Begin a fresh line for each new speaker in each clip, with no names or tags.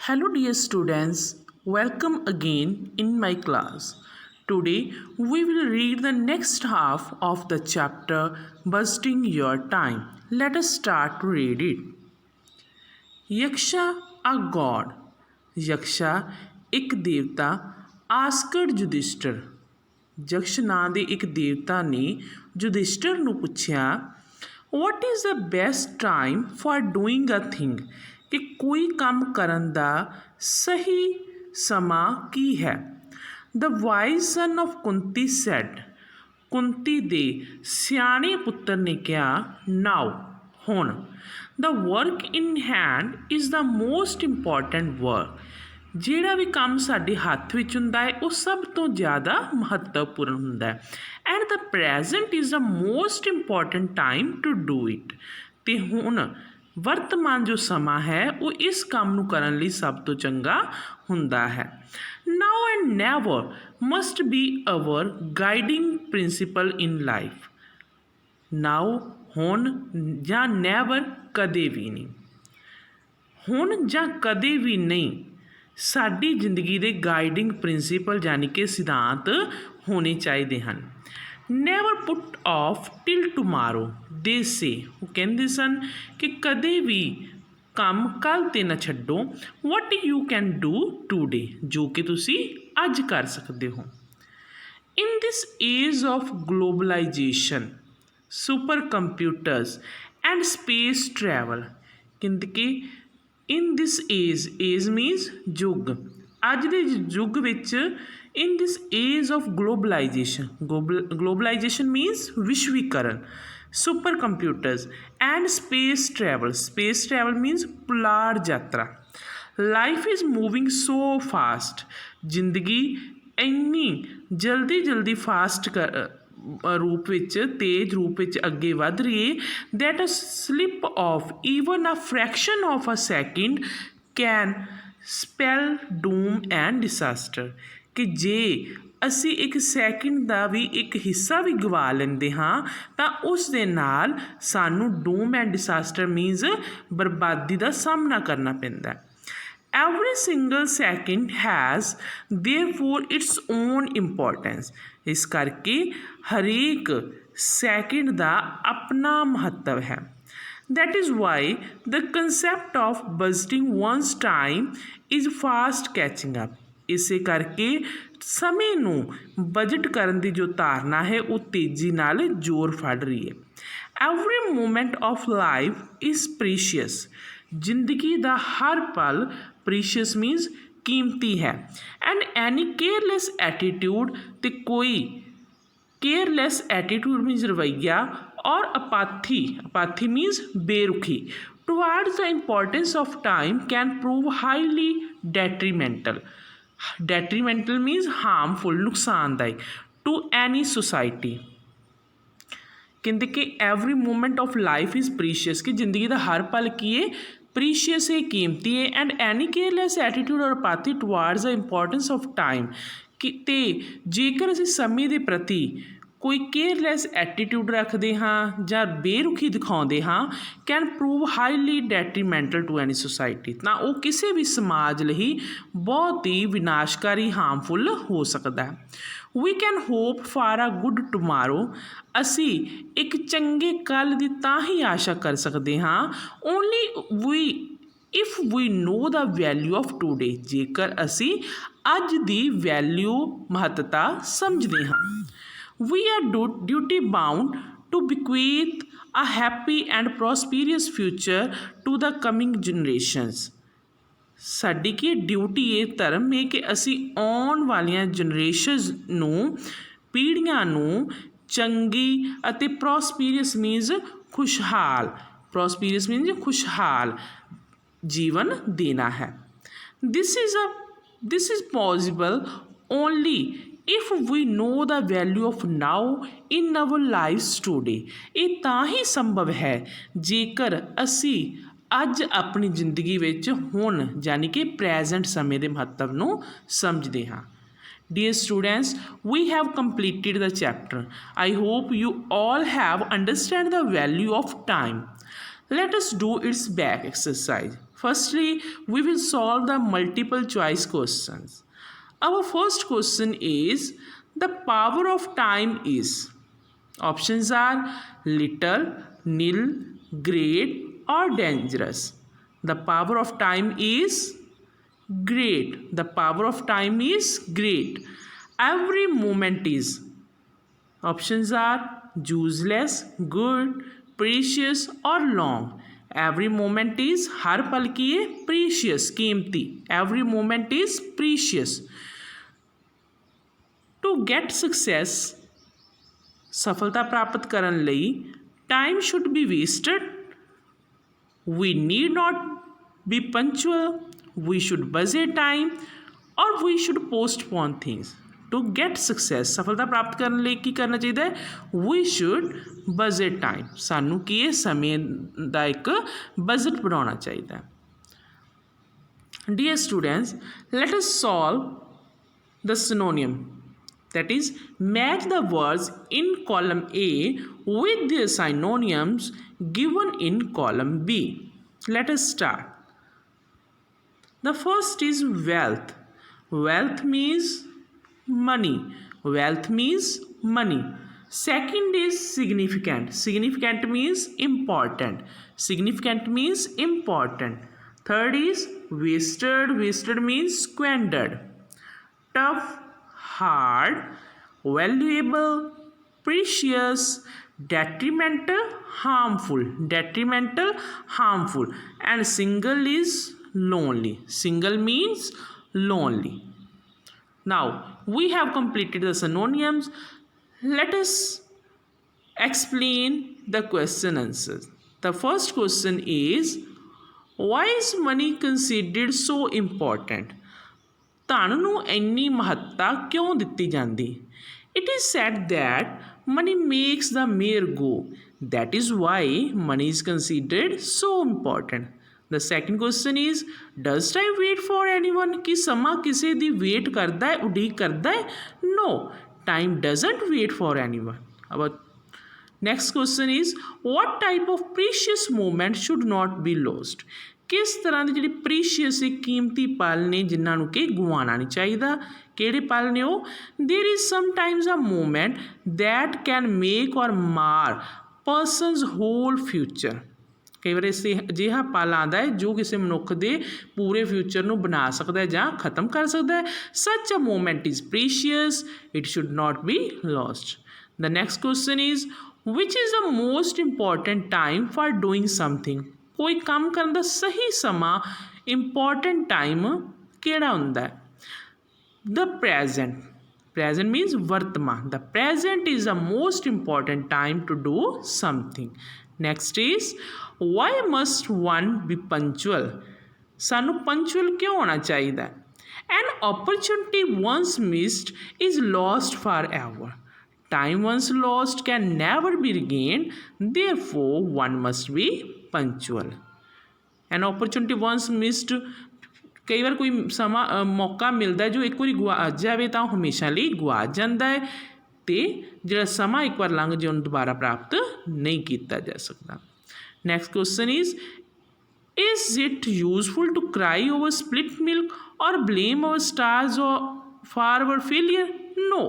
Hello, dear students. Welcome again in my class. Today, we will read the next half of the chapter Busting Your Time. Let us start to read it. Yaksha, a god. Yaksha, ਇੱਕ ਦੇਵਤਾ asked Yudhishthir. ਯਕਸ਼ ਨਾਂ ਦੇ ਇੱਕ ਦੇਵਤਾ ਨੇ ਯੁਧਿਸ਼ਟਰ ਨੂੰ ਪੁੱਛਿਆ what is the best time for doing a thing ਕਿ ਕੋਈ ਕੰਮ ਕਰਨ ਦਾ ਸਹੀ ਸਮਾਂ ਕੀ ਹੈ। The wise son of Kunti said Kunti ਦੇ ਸਿਆਣੇ ਪੁੱਤਰ ਨੇ ਕਿਹਾ ਨਾਓ ਹੁਣ the work in hand is the most important work ਜਿਹੜਾ ਵੀ ਕੰਮ ਸਾਡੇ ਹੱਥ ਵਿੱਚ ਹੁੰਦਾ ਹੈ ਉਹ ਸਭ ਤੋਂ ਜ਼ਿਆਦਾ ਮਹੱਤਵਪੂਰਨ ਹੁੰਦਾ ਹੈ and the present is the most important time to do it ਅਤੇ ਹੁਣ ਵਰਤਮਾਨ ਜੋ ਸਮਾਂ ਹੈ ਉਹ ਇਸ ਕੰਮ ਨੂੰ ਕਰਨ ਲਈ ਸਭ ਤੋਂ ਚੰਗਾ ਹੁੰਦਾ ਹੈ। Now and never must be our guiding principle in life. Now ਹੁਣ ਜਾਂ ਨੈਵਰ ਕਦੇ ਵੀ ਨਹੀਂ, ਹੁਣ ਜਾਂ ਕਦੇ ਵੀ ਨਹੀਂ ਸਾਡੀ ਜ਼ਿੰਦਗੀ ਦੇ ਗਾਈਡਿੰਗ ਪ੍ਰਿੰਸੀਪਲ ਯਾਨੀ ਕਿ ਸਿਧਾਂਤ ਹੋਣੇ ਚਾਹੀਦੇ ਹਨ। Never put of till tomorrow ਦੇ ਸੇ ਉਹ ਕਹਿੰਦੇ ਸਨ ਕਿ ਕਦੇ ਵੀ ਕੰਮ ਕੱਲ੍ਹ 'ਤੇ ਨਾ ਛੱਡੋ। What you can do today ਜੋ ਕਿ ਤੁਸੀਂ ਅੱਜ ਕਰ ਸਕਦੇ ਹੋ। In this age of globalisation super computers and space travel ਕਹਿੰਦੇ ਕਿ ਇਨ ਦਿਸ ਏਜ ਮੀਨਸ ਯੁੱਗ ਅੱਜ ਦੇ ਯੁੱਗ ਵਿੱਚ ਇਨ this age of globalisation means ਵਿਸ਼ਵੀਕਰਨ super computers and space travel means ਪੁਲਾੜ ਯਾਤਰਾ life is moving so fast ਜ਼ਿੰਦਗੀ ਇੰਨੀ ਜਲਦੀ ਫਾਸਟ ਰੂਪ ਵਿੱਚ ਤੇਜ਼ ਰੂਪ ਵਿੱਚ ਅੱਗੇ ਵੱਧ ਰਹੀ ਹੈ that a slip of even a fraction of a second can spell doom and disaster ਕਿ ਜੇ ਅਸੀਂ ਇੱਕ ਸੈਕਿੰਡ ਦਾ ਵੀ ਇੱਕ ਹਿੱਸਾ ਵੀ ਗਵਾ ਲੈਂਦੇ ਹਾਂ ਤਾਂ ਉਸ ਦੇ ਨਾਲ ਸਾਨੂੰ ਡੂਮ ਐਂਡ ਡਿਸਾਸਟਰ ਮੀਨਸ ਬਰਬਾਦੀ ਦਾ ਸਾਹਮਣਾ ਕਰਨਾ ਪੈਂਦਾ। Every single second has therefore its own importance ਇਸ ਕਰਕੇ ਹਰੇਕ ਸੈਕਿੰਡ ਦਾ ਆਪਣਾ ਮਹੱਤਵ ਹੈ। That is why the concept of budgeting one's time is fast catching up ਇਸੇ ਕਰਕੇ ਸਮੇਂ ਨੂੰ ਬਜਟ ਕਰਨ ਦੀ ਜੋ ਧਾਰਨਾ ਹੈ ਉਹ ਤੇਜ਼ੀ ਨਾਲ ਜ਼ੋਰ ਫੜ ਰਹੀ ਹੈ। Every moment of life is precious ਜ਼ਿੰਦਗੀ ਦਾ ਹਰ ਪਲ ਪ੍ਰੀਸ਼ੀਅਸ ਮੀਨਸ ਕੀਮਤੀ ਹੈ ਐਂਡ ਐਨੀ ਕੇਅਰਲੈਸ ਐਟੀਟਿਊਡ ਅਤੇ ਕੋਈ ਕੇਅਰਲੈਸ ਐਟੀਟਿਊਡ ਮੀਨਸ ਰਵੱਈਆ ਔਰ ਅਪਾਥੀ ਮੀਨਸ ਬੇਰੁਖੀ towards the importance of time can prove highly detrimental means harmful ਨੁਕਸਾਨਦਾਇਕ ਟੂ ਐਨੀ ਸੁਸਾਇਟੀ ਕਹਿੰਦੇ ਕਿ every moment of life is precious ਕਿ ਜ਼ਿੰਦਗੀ ਦਾ ਹਰ ਪਲ ਕੀ ਹੈ ਪ੍ਰੀਸ਼ੀਅਸ ਹੈ ਕੀਮਤੀ ਹੈ ਐਂਡ ਐਨੀ ਕੇਅਰਲੈਸ ਐਟੀਟਿਊਡ ਔਰ ਅਪਾਥੀ ਟੁਵਾਰਡਸ ਦ ਇੰਪੋਰਟੈਂਸ ਆਫ ਟਾਈਮ ਅਤੇ ਜੇਕਰ ਅਸੀਂ ਸਮੇਂ ਦੇ ਪ੍ਰਤੀ ਕੋਈ ਕੇਅਰਲੈਸ ਐਟੀਟਿਊਡ ਰੱਖਦੇ ਹਾਂ ਜਾਂ ਬੇਰੁਖੀ ਦਿਖਾਉਂਦੇ ਹਾਂ can prove highly detrimental to any society ਤਾਂ ਉਹ ਕਿਸੇ ਵੀ ਸਮਾਜ ਲਈ ਬਹੁਤ ਹੀ ਵਿਨਾਸ਼ਕਾਰੀ ਹਾਰਮਫੁਲ ਹੋ ਸਕਦਾ ਹੈ। We can hope for a good tomorrow ਅਸੀਂ ਇੱਕ ਚੰਗੇ ਕੱਲ੍ਹ ਦੀ ਤਾਂ ਹੀ ਆਸ਼ਾ ਕਰ ਸਕਦੇ ਹਾਂ only if we know the value of today ਜੇਕਰ ਅਸੀਂ ਅੱਜ ਦੀ ਵੈਲਿਊ ਮਹੱਤਤਾ ਸਮਝਦੇ ਹਾਂ। We are duty bound to bequeath a happy and prosperous future to the coming generations ਸਾਡੀ ਕੀ ਡਿਊਟੀ ਇਹ ਧਰਮ ਹੈ ਕਿ ਅਸੀਂ ਆਉਣ ਵਾਲੀਆਂ ਜਨਰੇਸ਼ਨਸ ਨੂੰ ਪੀੜ੍ਹੀਆਂ ਨੂੰ ਚੰਗੀ ਅਤੇ ਪ੍ਰੋਸਪੀਰੀਅਸ ਮੀਨਸ ਖੁਸ਼ਹਾਲ ਜੀਵਨ ਦੇਣਾ ਹੈ। This is possible only if we know the value of now in our lives today ਇਹ ਤਾਂ ਹੀ ਸੰਭਵ ਹੈ ਜੇਕਰ ਅਸੀਂ ਅੱਜ ਆਪਣੀ ਜ਼ਿੰਦਗੀ ਵਿੱਚ ਹੁਣ ਯਾਨੀ ਕਿ ਪ੍ਰੈਜ਼ੈਂਟ ਸਮੇਂ ਦੇ ਮਹੱਤਵ ਨੂੰ ਸਮਝਦੇ ਹਾਂ। Dear students, we have completed the chapter. I hope you all have understand the value of time. Let us do its back exercise. Firstly, we will solve the multiple choice questions. Our first question is, the power of time is. Options are little, nil, great, or dangerous. The power of time is great. The power of time is great. Every moment is. Options are useless, good, precious, or long. Every moment is, हर पल की है precious, कीमती. Every moment is precious. To get success, सफलता प्राप्त ਕਰਨ ਲਈ time should be wasted. We need not be punctual. We should budget time, or we should postpone things. To get success, ਸਫਲਤਾ ਪ੍ਰਾਪਤ ਕਰਨ ਲਈ ਕੀ ਕਰਨਾ ਚਾਹੀਦਾ ਹੈ? We should budget time. ਸਾਨੂੰ ਕੀ ਹੈ? ਸਮੇਂ ਦਾ ਇੱਕ ਬਜਟ ਬਣਾਉਣਾ ਚਾਹੀਦਾ ਹੈ. Dear students, let us solve the synonym. That is, match the words in column A with their synonyms given in column B. Let us start. The first is wealth. Wealth means money. Wealth means money. Second is significant. Significant means important. Significant means important. Third is wasted. Wasted means squandered. Tough, hard, valuable, precious, detrimental, harmful. Detrimental, harmful. And single is lonely. Single means lonely. Now we have completed the synonyms. Let us explain the question answers. The first question is, why is money considered so important? ਧਨ ਨੂੰ ਇੰਨੀ ਮਹੱਤਤਾ ਕਿਉਂ ਦਿੱਤੀ ਜਾਂਦੀ? It is said that money makes the mare go. That is why money is considered so important. The second question is, does time wait for anyone? कि ਸਮਾਂ ਕਿਸੇ ਦੀ ਵੇਟ ਕਰਦਾ ਹੈ, ਉਡੀਕ ਕਰਦਾ ਹੈ? No, time doesn't wait for anyone. Our next question is, what type of precious moment should not be lost? ਕਿਸ ਤਰ੍ਹਾਂ ਦੇ ਜਿਹੜੇ ਪ੍ਰੀਸ਼ੀਅਸ ਕੀਮਤੀ ਪਲ ਨੇ ਜਿਨ੍ਹਾਂ ਨੂੰ ਕਿ ਗਵਾਉਣਾ ਨਹੀਂ ਚਾਹੀਦਾ? ਕਿਹੜੇ ਪਲ ਨੇ ਉਹ? There is sometimes a moment that can make or mar persons hole future. ਕਈ ਵਾਰ ਇਸ ਅਜਿਹਾ ਪਲ ਆਉਂਦਾ ਹੈ ਜੋ ਕਿਸੇ ਮਨੁੱਖ ਦੇ ਪੂਰੇ ਫਿਊਚਰ ਨੂੰ ਬਣਾ ਸਕਦਾ ਹੈ ਜਾਂ ਖਤਮ ਕਰ ਸਕਦਾ ਹੈ. Such a moment is precious. It should not be lost. The next question is, which is the most important time for doing something? ਕੋਈ ਕੰਮ ਕਰਨ ਦਾ ਸਹੀ ਸਮਾਂ ਇੰਪੋਰਟੈਂਟ ਟਾਈਮ ਕਿਹੜਾ ਹੁੰਦਾ ਹੈ? ਦ present. Present means vartaman. The present is the most important time to do something. Next is, why must one be punctual? ਸਾਨੂੰ punctual ਕਿਉਂ ਹੋਣਾ ਚਾਹੀਦਾ? An opportunity once missed is lost forever. Time once lost can never be regained. Therefore, one must be punctual. An opportunity once missed, ਕਈ ਵਾਰ ਕੋਈ ਸਮਾਂ ਮੌਕਾ ਮਿਲਦਾ ਜੋ ਇੱਕ ਵਾਰੀ ਗੁਆਚ ਜਾਵੇ ਤਾਂ ਉਹ ਹਮੇਸ਼ਾ ਲਈ ਗੁਆਚ ਜਾਂਦਾ ਹੈ ਅਤੇ ਜਿਹੜਾ ਸਮਾਂ ਇੱਕ ਵਾਰ ਲੰਘ ਜੇ ਉਹਨੂੰ ਦੁਬਾਰਾ ਪ੍ਰਾਪਤ ਨਹੀਂ ਕੀਤਾ ਜਾ ਸਕਦਾ. Next question is it useful to cry over split milk or blame our stars for our failure? No,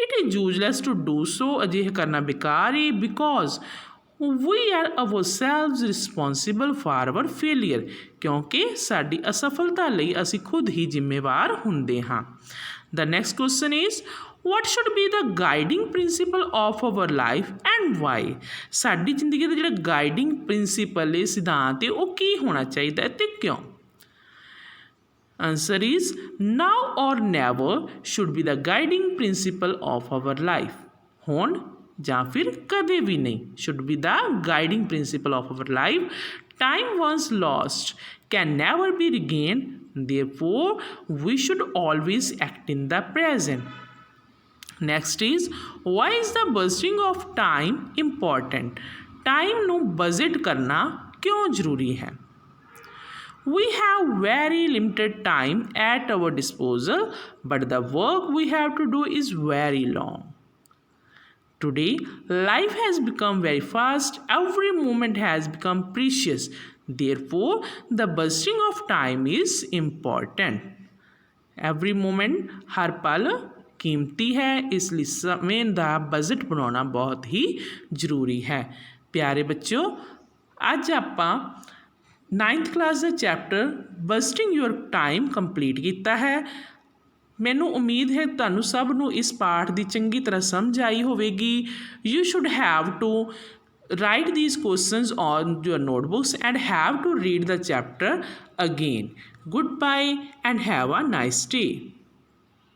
it is useless to do so. ਅਜਿਹਾ ਕਰਨਾ ਬੇਕਾਰ ਹੈ, because we are ourselves responsible for our failure. ਕਿਉਂਕਿ ਸਾਡੀ ਅਸਫਲਤਾ ਲਈ ਅਸੀਂ ਖੁਦ ਹੀ ਜ਼ਿੰਮੇਵਾਰ ਹੁੰਦੇ ਹਾਂ. The next question is, what should be the guiding principle of our life and why? ਸਾਡੀ ਜ਼ਿੰਦਗੀ ਦਾ ਜਿਹੜਾ ਗਾਈਡਿੰਗ ਪ੍ਰਿੰਸੀਪਲ ਹੈ, ਸਿਧਾਂਤ ਹੈ, ਉਹ ਕੀ ਹੋਣਾ ਚਾਹੀਦਾ ਹੈ ਅਤੇ ਕਿਉਂ? Answer is, now or never should be the guiding principle of our life. ਹੁਣ ਜਾਂ ਫਿਰ ਕਦੇ ਵੀ ਨਹੀਂ should be the guiding principle of our life. Time once lost can never be regained. Therefore, we should always act in the present. Next is, why is the budgeting of time important? Time ਨੂੰ budget ਕਰਨਾ ਕਿਉਂ ਜ਼ਰੂਰੀ ਹੈ? We have very limited time at our disposal, but the work we have to do is very long. Today, life has become very fast. Every moment has become precious. Therefore, the budgeting of time is important. Every moment, ਹਰ ਪਲ ਕੀਮਤੀ ਹੈ, ਇਸ ਲਈ ਸਮੇਂ ਦਾ budget ਬਣਾਉਣਾ ਬਹੁਤ ਹੀ ਜ਼ਰੂਰੀ ਹੈ। ਪਿਆਰੇ ਬੱਚਿਓ, ਅੱਜ ਆਪਾਂ 9th class the chapter budgeting your time complete ਕੀਤਾ ਹੈ। ਮੈਨੂੰ ਉਮੀਦ ਹੈ ਤੁਹਾਨੂੰ ਸਭ ਨੂੰ ਇਸ ਪਾਠ ਦੀ ਚੰਗੀ ਤਰ੍ਹਾਂ ਸਮਝ ਆਈ ਹੋਵੇਗੀ। You should have to write these questions on your notebooks and have to read the chapter again. Goodbye and have a nice day.